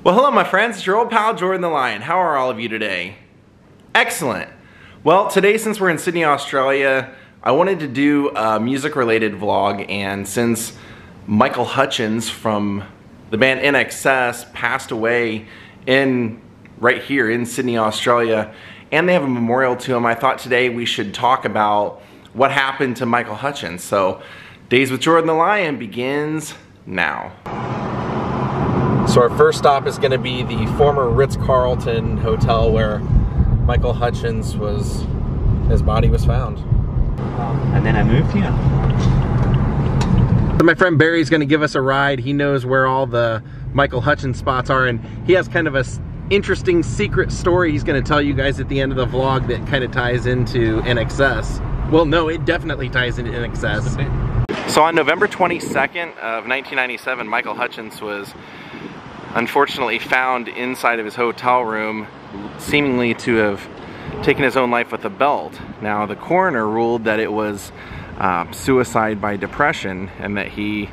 Well, hello my friends, it's your old pal Jordan the Lion. How are all of you today? Excellent. Well, today since we're in Sydney, Australia, I wanted to do a music-related vlog, and since Michael Hutchence from the band Inxs passed away right here in Sydney, Australia, and they have a memorial to him, I thought today we should talk about what happened to Michael Hutchence. So, Daze with Jordan the Lion begins now. So our first stop is going to be the former Ritz Carlton hotel where Michael Hutchence his body was found. And then I moved here. So my friend Barry's going to give us a ride. He knows where all the Michael Hutchence spots are, and he has kind of a interesting secret story he's going to tell you guys at the end of the vlog that kind of ties into Inxs. Well, no, it definitely ties into Inxs. So on November 22nd of 1997, Michael Hutchence was unfortunately found inside of his hotel room, seemingly to have taken his own life with a belt. Now, the coroner ruled that it was suicide by depression, and that he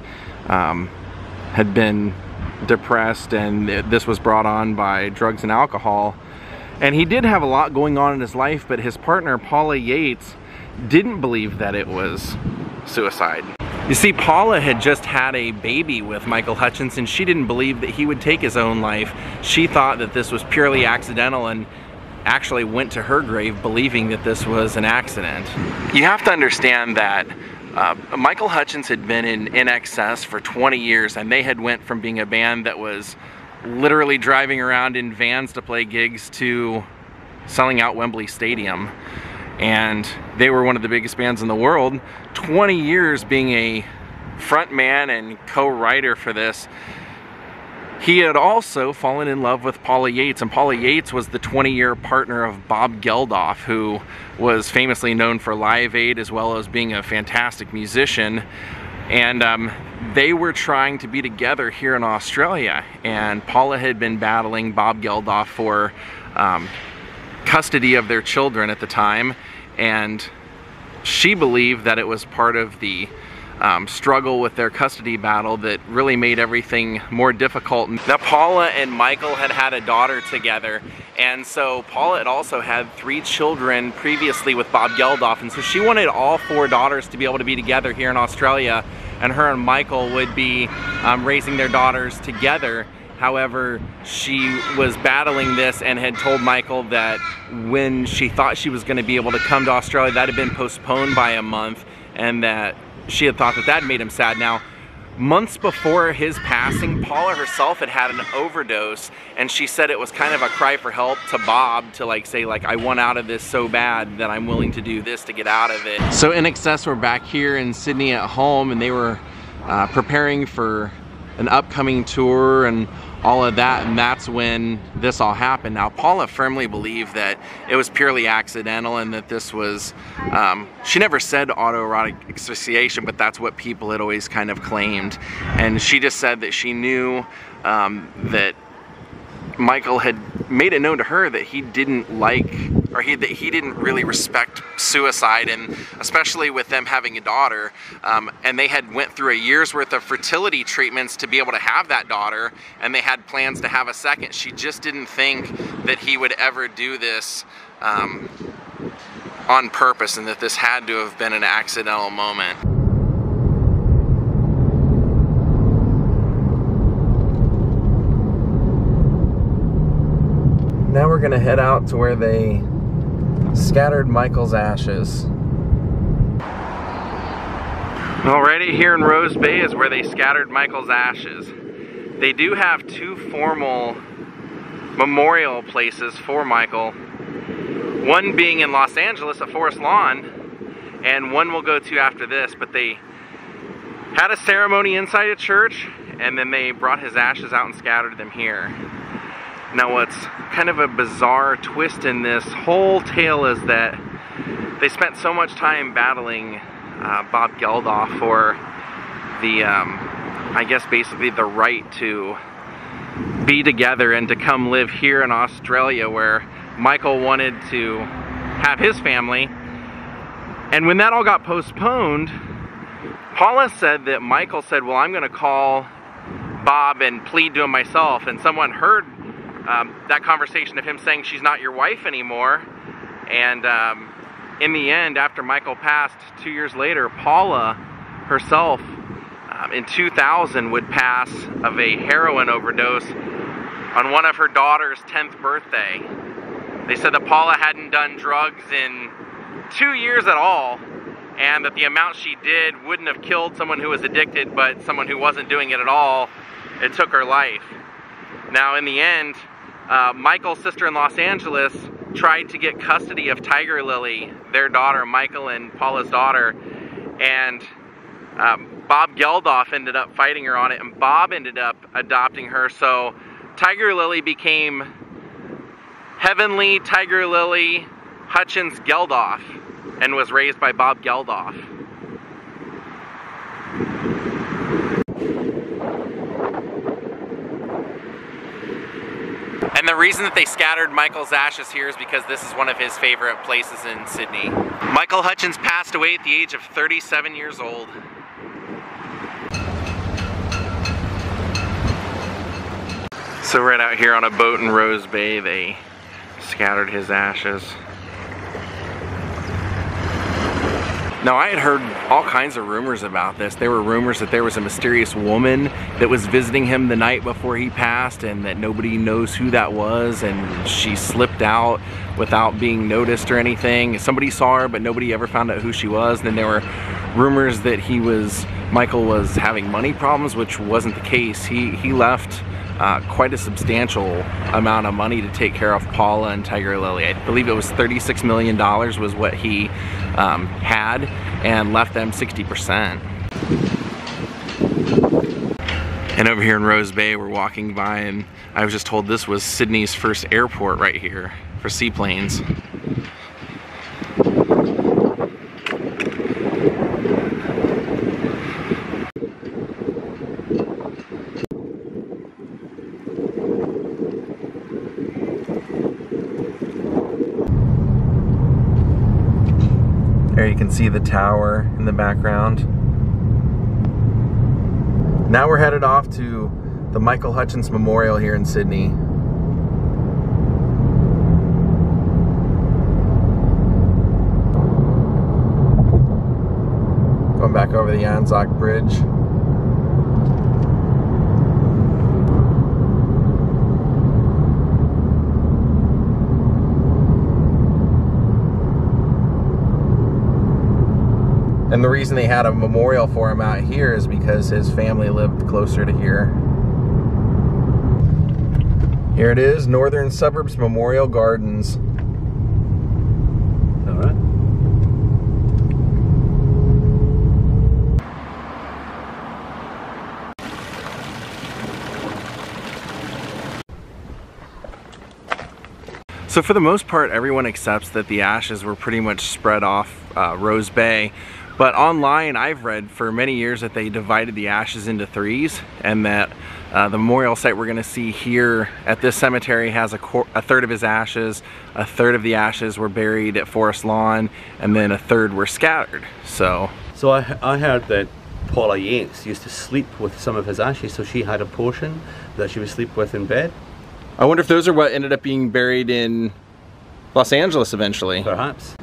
had been depressed, and this was brought on by drugs and alcohol. And he did have a lot going on in his life, but his partner, Paula Yates, didn't believe that it was suicide. You see, Paula had just had a baby with Michael Hutchence, and she didn't believe that he would take his own life. She thought that this was purely accidental, and actually went to her grave believing that this was an accident. You have to understand that Michael Hutchence had been in Inxs for 20 years, and they had went from being a band that was literally driving around in vans to play gigs to selling out Wembley Stadium. And they were one of the biggest bands in the world. 20 years being a front man and co-writer for this. He had also fallen in love with Paula Yates, and Paula Yates was the 20-year partner of Bob Geldof, who was famously known for Live Aid as well as being a fantastic musician. And they were trying to be together here in Australia, and Paula had been battling Bob Geldof for custody of their children at the time, and she believed that it was part of the struggle with their custody battle that really made everything more difficult. Now, Paula and Michael had had a daughter together, and so Paula had also had 3 children previously with Bob Geldof, and so she wanted all 4 daughters to be able to be together here in Australia, and her and Michael would be raising their daughters together. However, she was battling this and had told Michael that when she thought she was going to be able to come to Australia, that had been postponed by a month, and that she had thought that that made him sad. Now, months before his passing, Paula herself had had an overdose, and she said it was kind of a cry for help to Bob to say I want out of this so bad that I'm willing to do this to get out of it. So Inxs were back here in Sydney at home, and they were preparing for an upcoming tour and all of that, and that's when this all happened. Now, Paula firmly believed that it was purely accidental, and that this was, she never said autoerotic asphyxiation, but that's what people had always kind of claimed. And she just said that she knew that Michael had made it known to her that he didn't like, or that he didn't really respect suicide, and especially with them having a daughter, and they had went through a year's worth of fertility treatments to be able to have that daughter, and they had plans to have a second. She just didn't think that he would ever do this on purpose, and that this had to have been an accidental moment. Now we're gonna head out to where they scattered Michael's ashes. Already here in Rose Bay is where they scattered Michael's ashes. They do have 2 formal memorial places for Michael. One being in Los Angeles at Forest Lawn, and one we'll go to after this, but they had a ceremony inside a church, and then they brought his ashes out and scattered them here. Now, what's kind of a bizarre twist in this whole tale is that they spent so much time battling Bob Geldof for the, I guess basically the right to be together and to come live here in Australia, where Michael wanted to have his family. And when that all got postponed, Paula said that Michael said, well, I'm going to call Bob and plead to him myself, and someone heard that conversation of him saying she's not your wife anymore. And in the end, after Michael passed 2 years later, Paula herself in 2000 would pass of a heroin overdose on one of her daughter's 10th birthday. They said that Paula hadn't done drugs in 2 years at all, and that the amount she did wouldn't have killed someone who was addicted, but someone who wasn't doing it at all, it took her life. Now in the end, Michael's sister in Los Angeles tried to get custody of Tiger Lily, their daughter, Michael and Paula's daughter, and Bob Geldof ended up fighting her on it, and Bob ended up adopting her. So Tiger Lily became Heavenly Tiger Lily Hutchence Geldof and was raised by Bob Geldof. And the reason that they scattered Michael's ashes here is because this is one of his favorite places in Sydney. Michael Hutchence passed away at the age of 37 years old. So right out here on a boat in Rose Bay, they scattered his ashes. Now, I had heard all kinds of rumors about this. There were rumors that there was a mysterious woman that was visiting him the night before he passed, and that nobody knows who that was, and she slipped out without being noticed or anything. Somebody saw her, but nobody ever found out who she was. And then there were rumors that Michael was having money problems, which wasn't the case. He left quite a substantial amount of money to take care of Paula and Tiger Lily. I believe it was $36 million was what he had, and left them 60%. And over here in Rose Bay, we're walking by, and I was just told this was Sydney's first airport right here for seaplanes. There you can see the tower in the background. Now we're headed off to the Michael Hutchence Memorial here in Sydney. Going back over the Anzac Bridge. And the reason they had a memorial for him out here is because his family lived closer to here. Here it is, Northern Suburbs Memorial Gardens. All right. So for the most part, everyone accepts that the ashes were pretty much spread off Rose Bay. But online, I've read for many years that they divided the ashes into threes, and that the memorial site we're going to see here at this cemetery has a third of his ashes, a third of the ashes were buried at Forest Lawn, and then a third were scattered. So I heard that Paula Inxs used to sleep with some of his ashes, so she had a portion that she would sleep with in bed. I wonder if those are what ended up being buried in Los Angeles eventually. Perhaps.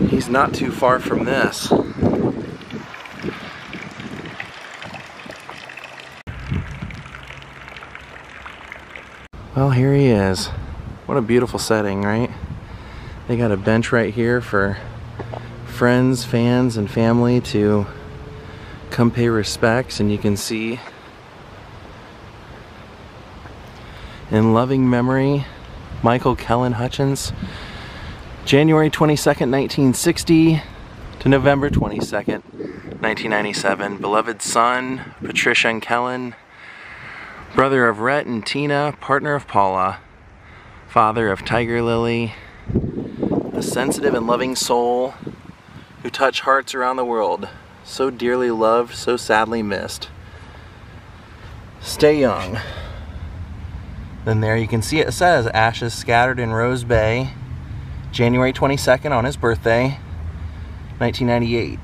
He's not too far from this. Well, here he is. What a beautiful setting, right? They got a bench right here for friends, fans, and family to come pay respects, and you can see in loving memory, Michael Kellen Hutchence, January 22nd, 1960 to November 22nd, 1997. Beloved son, Patricia and Kellen, brother of Rhett and Tina, partner of Paula, father of Tiger Lily, a sensitive and loving soul who touched hearts around the world, so dearly loved, so sadly missed. Stay young. Then there you can see it says ashes scattered in Rose Bay, January 22nd on his birthday, 1998.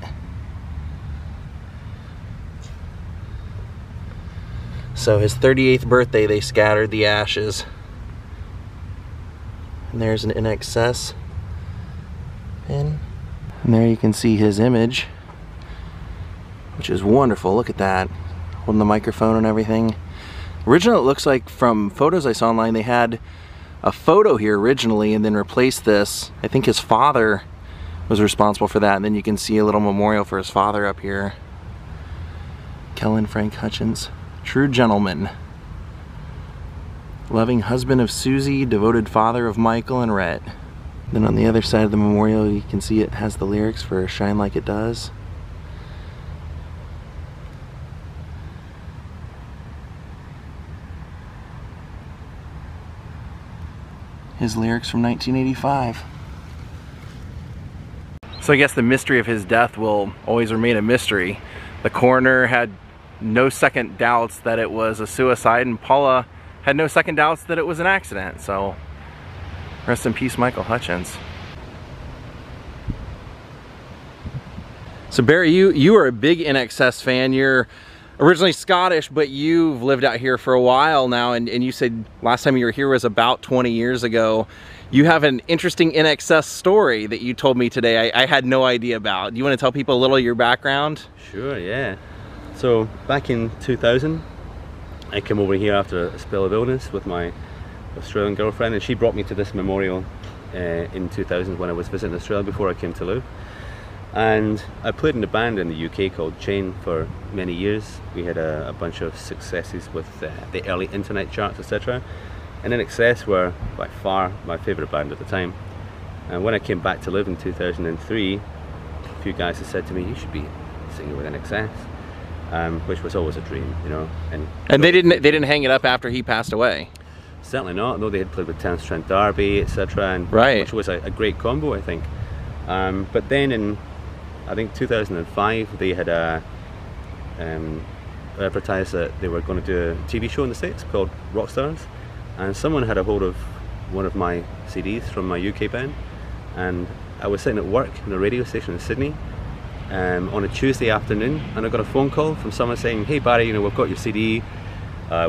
So his 38th birthday, they scattered the ashes. And there's an Inxs pin. And there you can see his image, which is wonderful. Look at that, holding the microphone and everything. Originally, it looks like from photos I saw online, they had a photo here originally and then replaced this. I think his father was responsible for that, and then you can see a little memorial for his father up here. Kellen Frank Hutchence, true gentleman. Loving husband of Susie, devoted father of Michael and Rhett. Then on the other side of the memorial, you can see it has the lyrics for Shine Like It Does. His lyrics from 1985. So I guess the mystery of his death will always remain a mystery. The coroner had no second doubts that it was a suicide, and Paula had no second doubts that it was an accident. So rest in peace, Michael Hutchence. So Barry, you are a big Inxs fan. You're originally Scottish, but you've lived out here for a while now, and you said last time you were here was about 20 years ago. You have an interesting Inxs story that you told me today I had no idea about. Do you want to tell people a little of your background? Sure, yeah. So back in 2000, I came over here after a spell of illness with my Australian girlfriend, and she brought me to this memorial in 2000 when I was visiting Australia before I came to live. And I played in a band in the UK called Chain for many years. We had a bunch of successes with the early internet charts, etc. And Inxs were by far my favourite band at the time. And when I came back to live in 2003, a few guys had said to me, "You should be singing with Inxs," which was always a dream, you know. And they didn't hang it up after he passed away. Certainly not. Though they had played with Terence Trent D'Arby, etc. And right, which was a great combo, I think. But then in I think 2005, they had advertised that they were going to do a TV show in the States called Rockstars, and someone had a hold of one of my CDs from my UK band, and I was sitting at work in a radio station in Sydney on a Tuesday afternoon, and I got a phone call from someone saying, "Hey Barry, you know, we've got your CD,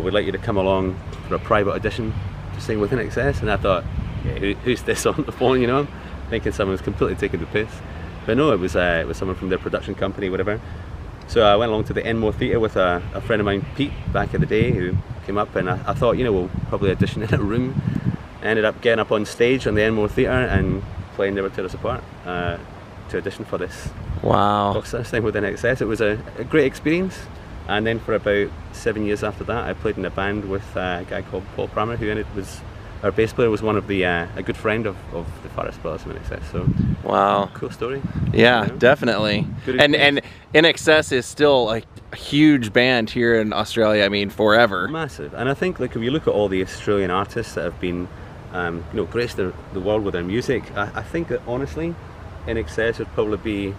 we'd like you to come along for a private audition to sing with Inxs." And I thought, yeah, who's this on the phone, you know, thinking someone was completely taking the piss. But no, it was someone from their production company, whatever. So I went along to the Enmore Theatre with a friend of mine, Pete, back in the day, who came up, and I thought, you know, we'll probably audition in a room. I ended up getting up on stage on the Enmore Theatre and playing Never Tear Us Apart to audition for this Rockstars thing with Inxs. It was a great experience. And then for about 7 years after that, I played in a band with a guy called Paul Prammer, who was our bass player, was one of the a good friend of the Forest Brothers of Inxs. So wow, cool story. Yeah, you know? Definitely. And Inxs is still a huge band here in Australia. I mean, forever. Massive. And I think, like, if you look at all the Australian artists that have been you know, graced the world with their music, I think that honestly Inxs would probably be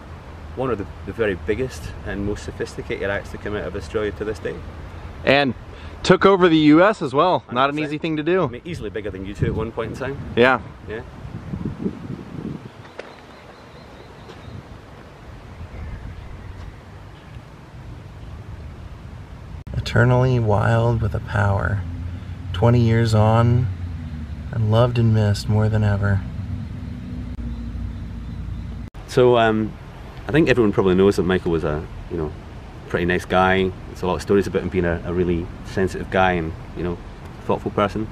one of the very biggest and most sophisticated acts to come out of Australia to this day. And took over the US as well. 100%. Not an easy thing to do. I mean, easily bigger than U2 at one point in time. Yeah. Yeah. Eternally wild with a power. 20 years on, and loved and missed more than ever. So I think everyone probably knows that Michael was a, you know, pretty nice guy. There's a lot of stories about him being a really sensitive guy and, you know, thoughtful person.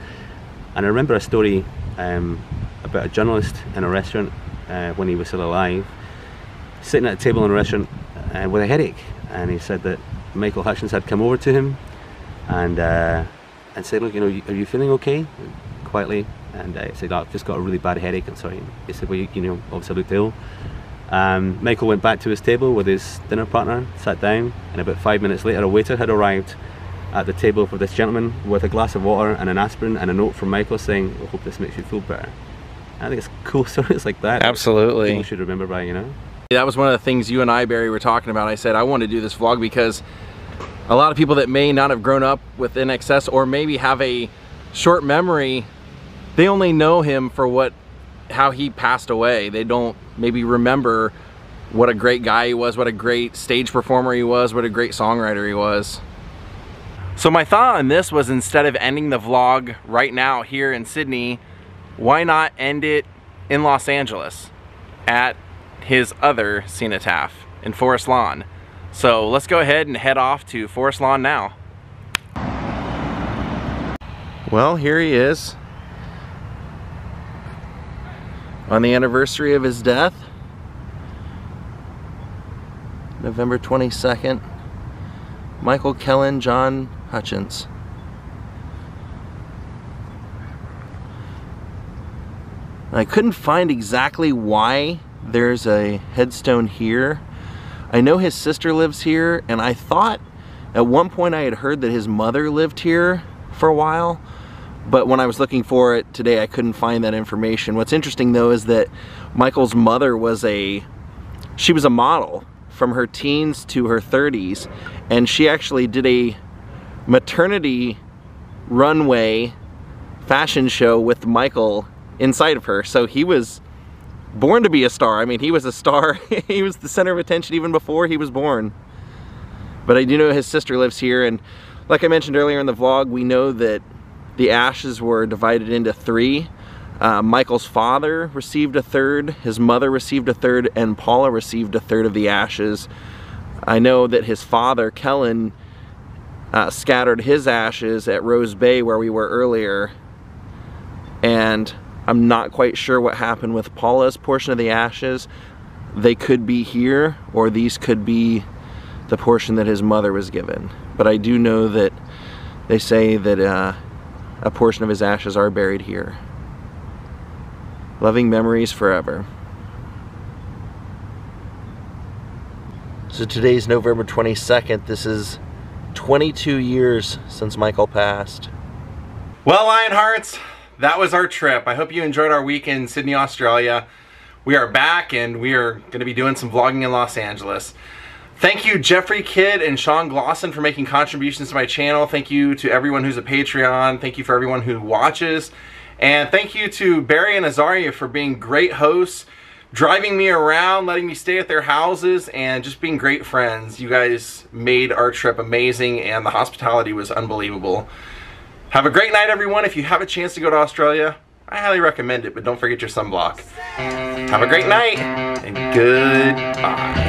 And I remember a story about a journalist in a restaurant when he was still alive, sitting at a table in a restaurant with a headache, and he said that Michael Hutchence had come over to him and said, "Look, you know, are you feeling okay?" Quietly, and he said, "I've just got a really bad headache, I'm sorry." He said, "Well, you know, obviously looked ill." Michael went back to his table with his dinner partner, sat down, and about 5 minutes later a waiter had arrived at the table for this gentleman with a glass of water and an aspirin and a note from Michael saying, "I hope this makes you feel better." I think it's cool stories like that. Absolutely. People should remember by, you know. That was one of the things you and I, Barry, were talking about. I said I want to do this vlog because a lot of people that may not have grown up with Inxs or maybe have a short memory, they only know him for how he passed away. They don't maybe remember what a great guy he was, what a great stage performer he was, what a great songwriter he was. So my thought on this was, instead of ending the vlog right now here in Sydney, why not end it in Los Angeles at his other cenotaph in Forest Lawn? So let's go ahead and head off to Forest Lawn now. Well, here he is on the anniversary of his death, November 22nd. Michael Kellen John Hutchence. I couldn't find exactly why there's a headstone here. I know his sister lives here, and I thought at one point I had heard that his mother lived here for a while, but when I was looking for it today I couldn't find that information. What's interesting though is that Michael's mother was a model from her teens to her 30s, and she actually did a maternity runway fashion show with Michael inside of her. So he was born to be a star. I mean, he was a star. He was the center of attention even before he was born. But I do know his sister lives here, and like I mentioned earlier in the vlog, we know that the ashes were divided into 3. Michael's father received a third, his mother received a third, and Paula received a third of the ashes. I know that his father, Kellen, scattered his ashes at Rose Bay where we were earlier, and I'm not quite sure what happened with Paula's portion of the ashes. They could be here, or these could be the portion that his mother was given. But I do know that they say that a portion of his ashes are buried here. Loving memories forever. So today's November 22nd. This is 22 years since Michael passed. Well, Lionhearts, that was our trip. I hope you enjoyed our week in Sydney, Australia. We are back, and we are going to be doing some vlogging in Los Angeles. Thank you, Jeffrey Kidd and Sean Glosson, for making contributions to my channel. Thank you to everyone who's a Patreon. Thank you for everyone who watches. And thank you to Barry and Azaria for being great hosts, driving me around, letting me stay at their houses, and just being great friends. You guys made our trip amazing, and the hospitality was unbelievable. Have a great night, everyone. If you have a chance to go to Australia, I highly recommend it, but don't forget your sunblock. Have a great night, and goodbye.